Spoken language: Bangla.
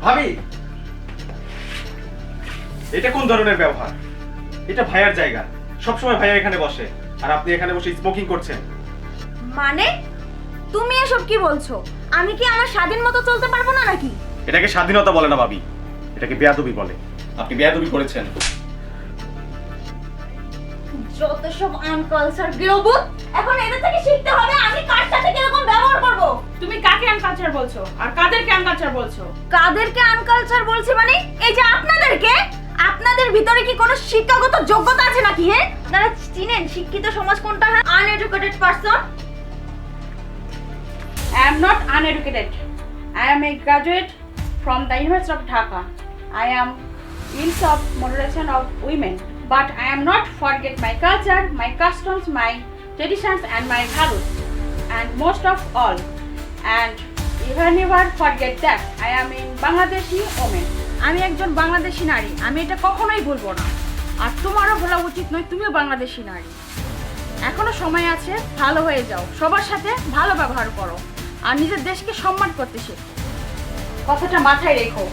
ভাবি, এটা কোন ধরনের ব্যবহার? এটা ভাইয়ার জায়গা, সবসময় ভাইয়া এখানে বসে, আর আপনি এখানে বসে স্মোকিং করছেন। মানে তুমি এসব কি বলছো? আমি কি আমার স্বাধীন মতো চলতে পারবো না নাকি? এটাকে স্বাধীনতা বলে না ভাবি, এটাকে বেয়াদবি বলে। আপনি বেয়াদবি করেছেন। যত সব আনকালচার গৃহবধূ, এখন এদের থেকে শিখতে হবে আমি কার সাথে কিরকম ব্যবহার করব। তুমি কাকে আনকালচার বলছো আর কাদেরকে আনকালচার বলছো? কাদেরকে আনকালচার বলছি মানে এই যে আপনাদেরকে। আপনাদের ভিতরে কি কোনো শিক্ষাগত যোগ্যতা আছে নাকি? হ্যাঁ, আপনারা চিনেন শিক্ষিত সমাজ কোনটা? হ্যাঁ, uneducated person. I am not uneducated. I am a graduate from the University of Dhaka. I am fields of moderation of women, but I am not forget my culture, my customs, my traditions, and my values, and most of all, and even never forget that I am in Bangladeshi woman. আমি একজন বাংলাদেশি নারী, আমি এটা কখনোই ভুলবো না। আর তোমারও বলা উচিত নয়, তুমিও বাংলাদেশি নারী। এখনো সময় আছে, ভালো হয়ে যাও, সবার সাথে ভালো ব্যবহার করো আর নিজের দেশকে সম্মান করতে শেখো। কথাটা মাথায় রেখো।